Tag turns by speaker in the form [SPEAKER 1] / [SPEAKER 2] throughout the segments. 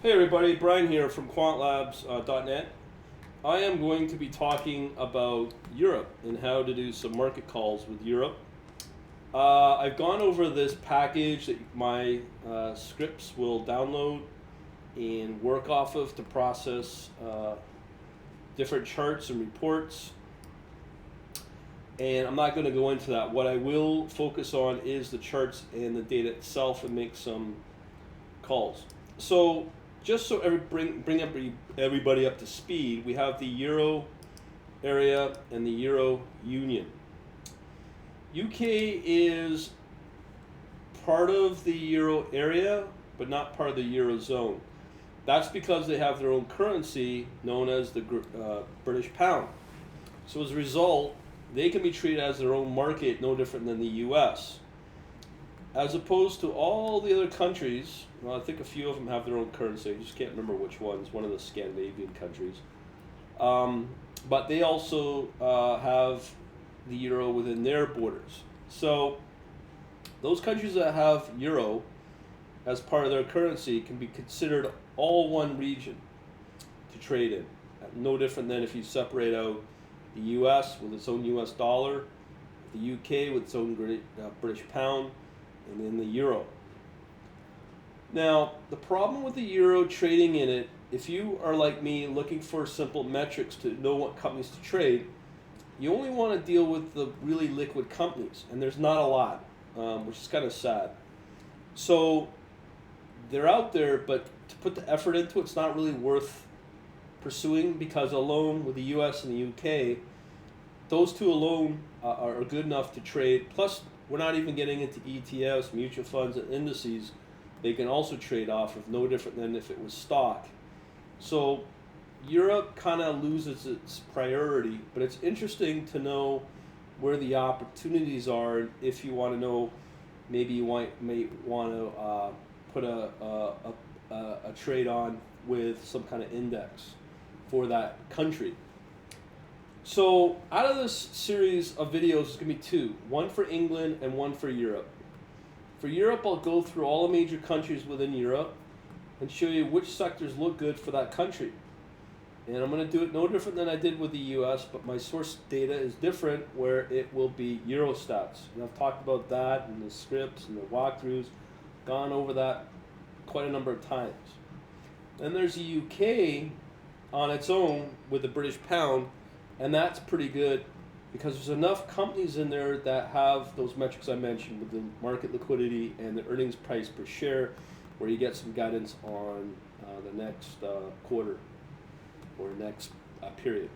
[SPEAKER 1] Hey everybody, Brian here from quantlabs.net. I am going to be talking about Europe and how to do some market calls with Europe. I've gone over this package that my scripts will download and work off of to process different charts and reports. And I'm not going to go into that. What I will focus on is the charts and the data itself and make some calls. So just so everybody up to speed, we have the Euro area and the Euro Union. UK is part of the Euro area, but not part of the Eurozone. That's because they have their own currency known as the British pound. So as a result, they can be treated as their own market, no different than the US. As opposed to all the other countries, well, I think a few of them have their own currency. I just can't remember which ones. One of the Scandinavian countries, but they also have the euro within their borders. So those countries that have euro as part of their currency can be considered all one region to trade in. No different than if you separate out the U.S. with its own U.S. dollar, the U.K. with its own British pound, and then the euro. Now, the problem with the euro trading in it, if you are like me looking for simple metrics to know what companies to trade, you only want to deal with the really liquid companies, and there's not a lot, which is kind of sad. So they're out there, but to put the effort into it's not really worth pursuing because alone with the US and the UK, those two alone are good enough to trade. Plus, we're not even getting into ETFs, mutual funds, and indices. They can also trade off of, no different than if it was stock. So Europe kind of loses its priority, but it's interesting to know where the opportunities are. If you want to know, maybe you may want to put a trade on with some kind of index for that country. So out of this series of videos, there's going to be two, one for England and one for Europe. For Europe, I'll go through all the major countries within Europe and show you which sectors look good for that country. And I'm going to do it no different than I did with the US, but my source data is different where it will be Eurostats. And I've talked about that in the scripts and the walkthroughs, gone over that quite a number of times. Then there's the UK on its own with the British pound, and that's pretty good because there's enough companies in there that have those metrics I mentioned with the market liquidity and the earnings price per share, where you get some guidance on the next quarter or next period.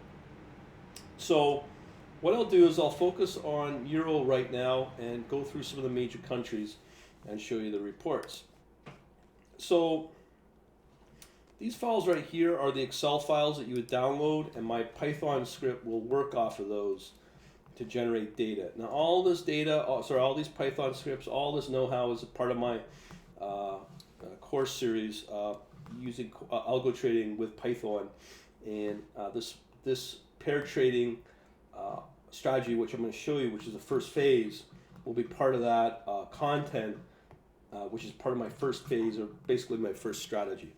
[SPEAKER 1] So what I'll do is I'll focus on Euro right now and go through some of the major countries and show you the reports. So these files right here are the Excel files that you would download, and my Python script will work off of those to generate data. Now all this data, all these Python scripts, all this know-how is a part of my course series using algo trading with Python, and this pair trading strategy, which I'm going to show you, which is the first phase, will be part of that content, which is part of my first phase, or basically my first strategy.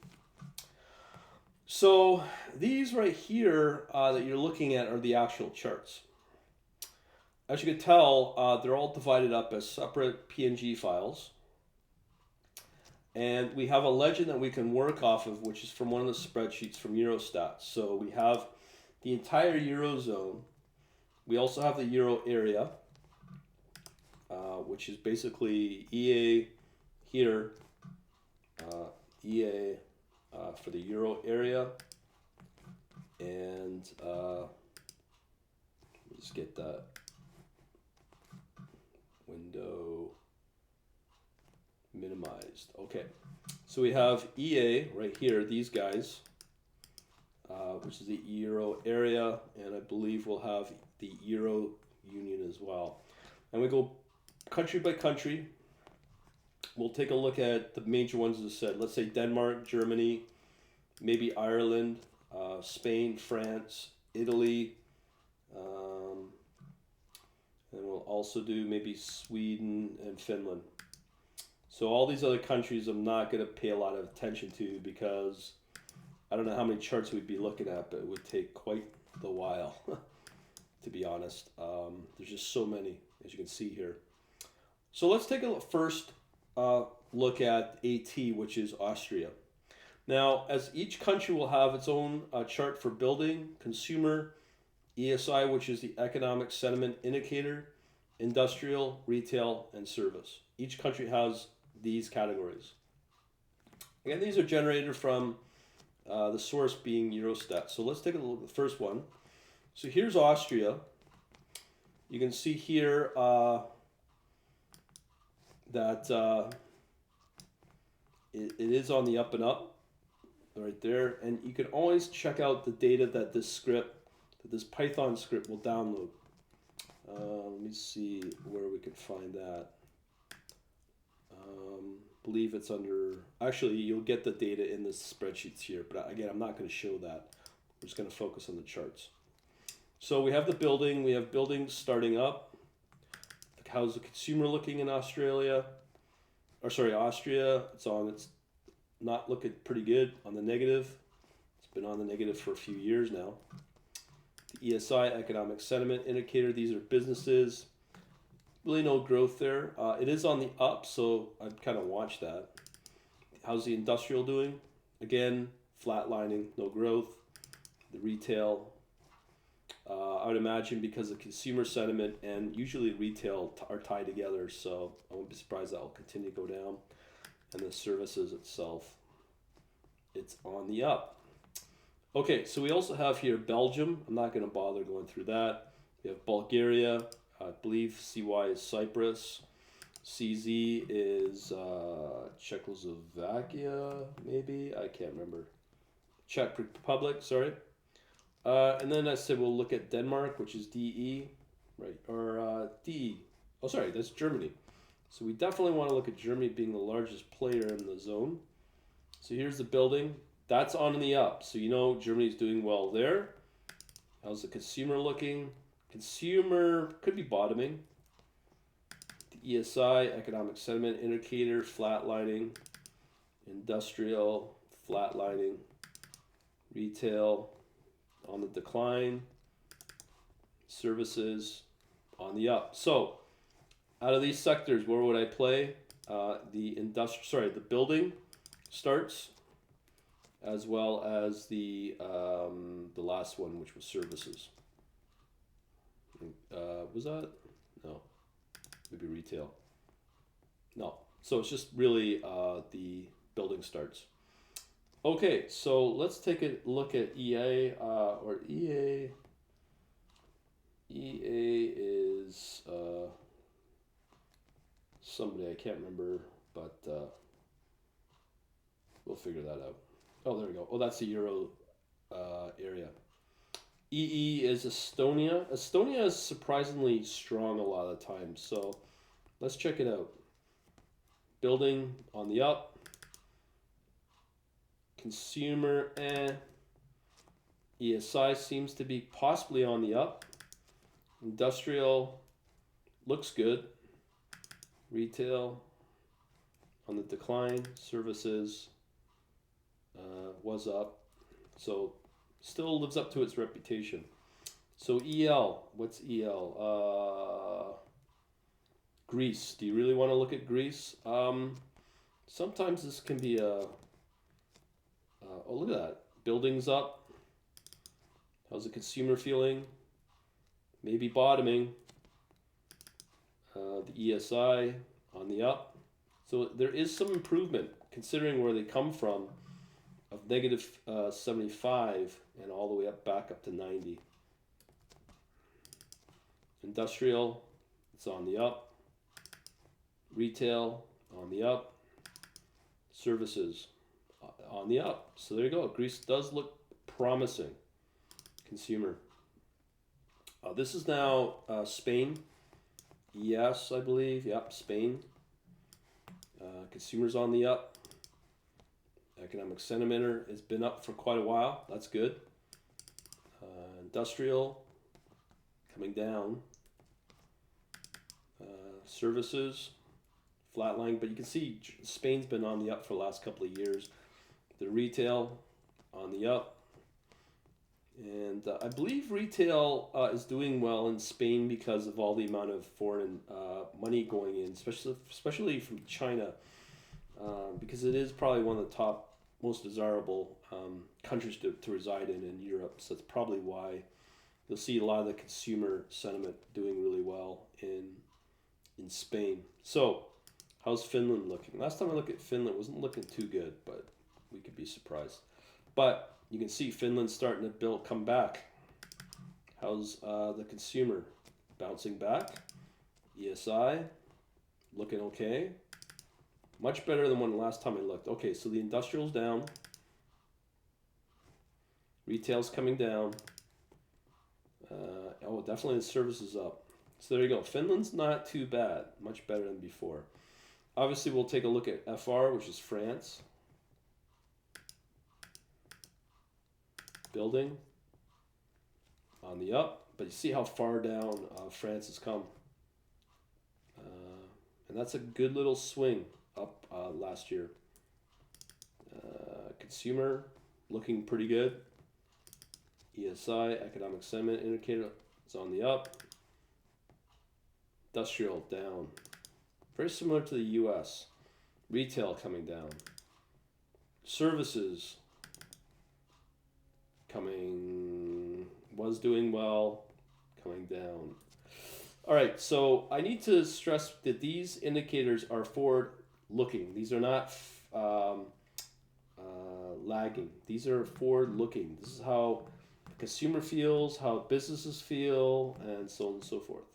[SPEAKER 1] So these right here that you're looking at are the actual charts. As you can tell, they're all divided up as separate PNG files. And we have a legend that we can work off of, which is from one of the spreadsheets from Eurostats. So we have the entire Eurozone. We also have the Euro area, which is basically EA here, EA for the Euro area, and let's get that window minimized. Okay, so we have EA right here, these guys, which is the Euro area, and I believe we'll have the Euro Union as well. And we go country by country. We'll take a look at the major ones, as I said. Let's say Denmark, Germany, maybe Ireland, Spain, France, Italy, and we'll also do maybe Sweden and Finland. So all these other countries I'm not going to pay a lot of attention to because I don't know how many charts we'd be looking at, but it would take quite the while, to be honest. There's just so many, as you can see here. So let's take a first look at AT, which is Austria. Now, as each country will have its own chart for building, consumer, ESI, which is the economic sentiment indicator, industrial, retail, and service. Each country has these categories. Again, these are generated from the source being Eurostat. So let's take a look at the first one. So here's Austria. You can see here that it is on the up and up right there. And you can always check out the data that this Python script will download. Let me see where we can find that. Believe it's under, actually you'll get the data in the spreadsheets here, but again, I'm not going to show that. We're just going to focus on the charts. So we have the building, we have buildings starting up. How's the consumer looking in Austria? It's not looking pretty good, on the negative. It's been on the negative for a few years now. The ESI, economic sentiment indicator, these are businesses. Really no growth there. It is on the up, so I'd kind of watch that. How's the industrial doing? Again, flatlining, no growth. The retail, I would imagine because of consumer sentiment and usually retail are tied together, so I won't be surprised that will continue to go down. And the services itself, it's on the up. Okay, so we also have here Belgium. I'm not going to bother going through that. We have Bulgaria. I believe CY is Cyprus. CZ is Czechoslovakia, maybe? I can't remember. Czech Republic, sorry. And then I said we'll look at Denmark, which is DE, right? Or DE. Oh, sorry, that's Germany. So we definitely want to look at Germany being the largest player in the zone. So here's the building. That's on the up. So you know Germany's doing well there. How's the consumer looking? Consumer could be bottoming. The ESI, economic sentiment indicator, flatlining. Industrial, flatlining. Retail, on the decline. Services, on the up. So, out of these sectors, where would I play? The building starts, as well as the last one, which was services. Was that? No. Maybe retail. No. So it's just really the building starts. Okay, so let's take a look at EA or EA. EA is somebody I can't remember, but we'll figure that out. Oh, there we go. Oh, that's the Euro area. EE is Estonia. Estonia is surprisingly strong a lot of the time, so let's check it out. Building on the up. Consumer, ESI seems to be possibly on the up. Industrial looks good. Retail on the decline. Services was up. So still lives up to its reputation. So EL, what's EL? Greece. Do you really want to look at Greece? Sometimes this can be a... oh, look at that. Buildings up. How's the consumer feeling? Maybe bottoming. The ESI on the up. So there is some improvement considering where they come from of negative 75 and all the way up back up to 90. Industrial, it's on the up. Retail, on the up. Services, on the up. So there you go. Greece does look promising. Consumer. This is now Spain. Yes, I believe. Yep, Spain. Consumers on the up. Economic sentiment has been up for quite a while. That's good. Industrial coming down. Services flatlining, but you can see Spain's been on the up for the last couple of years. The retail on the up. And I believe retail is doing well in Spain because of all the amount of foreign money going in, especially from China, because it is probably one of the top, most desirable countries to reside in Europe. So that's probably why you'll see a lot of the consumer sentiment doing really well in Spain. So how's Finland looking? Last time I looked at Finland, it wasn't looking too good, but we could be surprised. But you can see Finland starting to come back. How's the consumer? Bouncing back. ESI, looking okay. Much better than when last time I looked. Okay, so the industrial's down. Retail's coming down. Oh, definitely the service is up. So there you go. Finland's not too bad. Much better than before. Obviously, we'll take a look at FR, which is France. Building on the up, but you see how far down France has come, and that's a good little swing up last year. Consumer looking pretty good. ESI, economic sentiment indicator, is on the up. Industrial down, very similar to the US. Retail coming down. Services was doing well, coming down. All right, so I need to stress that these indicators are forward looking. These are not lagging. These are forward looking. This is how the consumer feels, how businesses feel, and so on and so forth.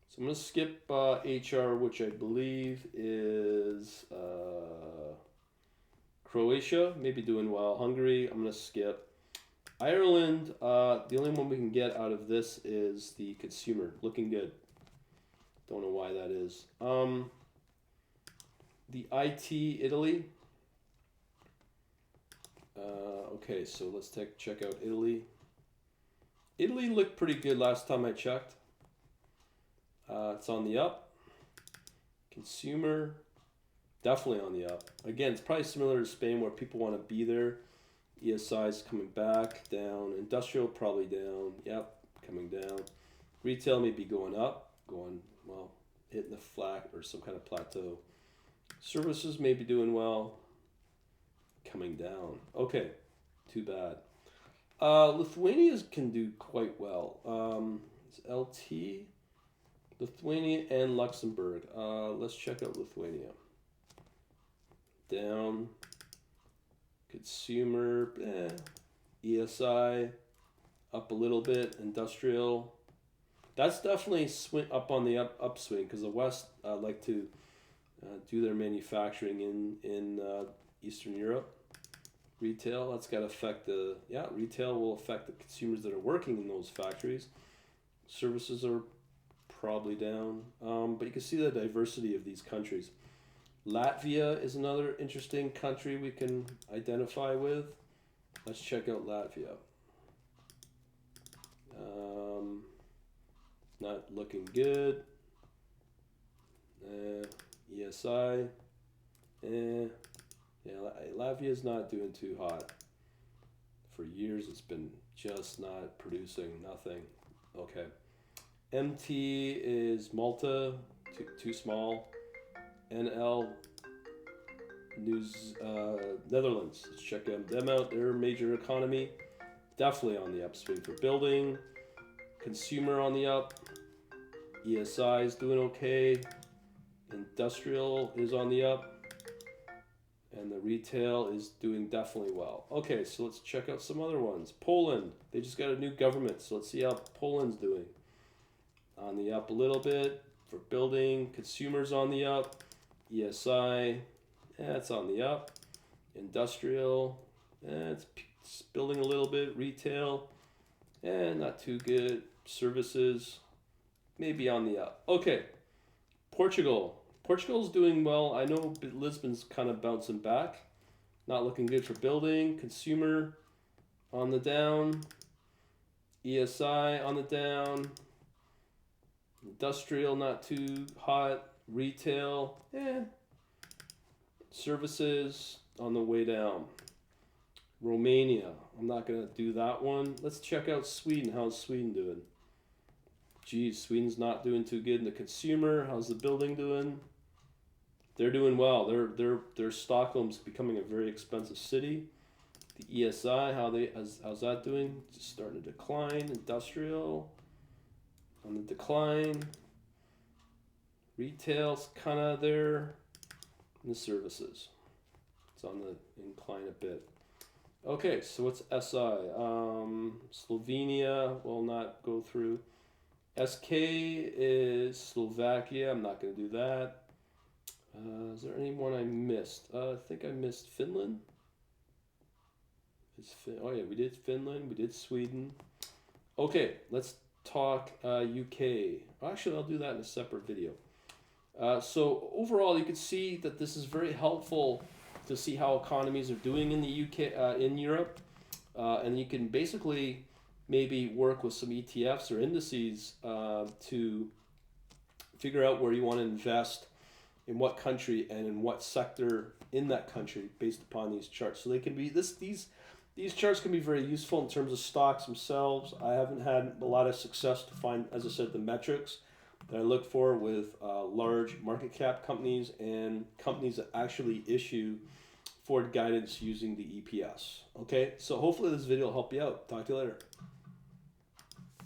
[SPEAKER 1] So I'm going to skip HR, which I believe is Croatia, maybe doing well. Hungary, I'm going to skip. Ireland, the only one we can get out of this is the consumer. Looking good. Don't know why that is. The IT, Italy. Okay, so let's check out Italy. Italy looked pretty good last time I checked. It's on the up. Consumer, definitely on the up. Again, it's probably similar to Spain where people want to be there. ESI is coming back, down. Industrial probably down. Yep, coming down. Retail may be going up, hitting the flat or some kind of plateau. Services may be doing well, coming down. Okay, too bad. Lithuania can do quite well. It's LT, Lithuania and Luxembourg. Let's check out Lithuania. Down. Consumer, ESI, up a little bit. Industrial, that's definitely up on the upswing because the West like to do their manufacturing in Eastern Europe. Retail, that's got to affect retail will affect the consumers that are working in those factories. Services are probably down, but you can see the diversity of these countries. Latvia is another interesting country we can identify with. Let's check out Latvia. Not looking good. ESI. Latvia's not doing too hot. For years it's been just not producing nothing. Okay. MT is Malta, too small. NL, Netherlands. Let's check them out. They're a major economy. Definitely on the upswing for building. Consumer on the up. ESI is doing okay. Industrial is on the up. And the retail is doing definitely well. Okay, so let's check out some other ones. Poland. They just got a new government, so let's see how Poland's doing. On the up a little bit for building. Consumers on the up. ESI, it's on the up. Industrial, it's building a little bit. Retail, not too good. Services, maybe on the up. Okay, Portugal. Portugal's doing well. I know Lisbon's kind of bouncing back. Not looking good for building. Consumer on the down. ESI on the down. Industrial not too hot. Retail, services on the way down. Romania, I'm not going to do that one. Let's check out Sweden. How's Sweden doing? Geez, Sweden's not doing too good in the consumer. How's the building doing? They're doing well. Their Stockholm's becoming a very expensive city. The ESI, how's that doing? Just starting to decline. Industrial on the decline. Retail's kind of there. And the services, it's on the incline a bit. Okay, so what's SI? Slovenia will not go through. SK is Slovakia. I'm not going to do that. Is there anyone I missed? I think I missed Finland. Oh yeah, we did Finland. We did Sweden. Okay, let's talk UK. Actually, I'll do that in a separate video. So overall, you can see that this is very helpful to see how economies are doing in the UK, in Europe, and you can basically maybe work with some ETFs or indices to figure out where you want to invest, in what country and in what sector in that country based upon these charts. So they can be these charts can be very useful in terms of stocks themselves. I haven't had a lot of success to find, as I said, the metrics that I look for with large market cap companies and companies that actually issue forward guidance using the EPS. Okay, so hopefully this video will help you out. Talk to you later.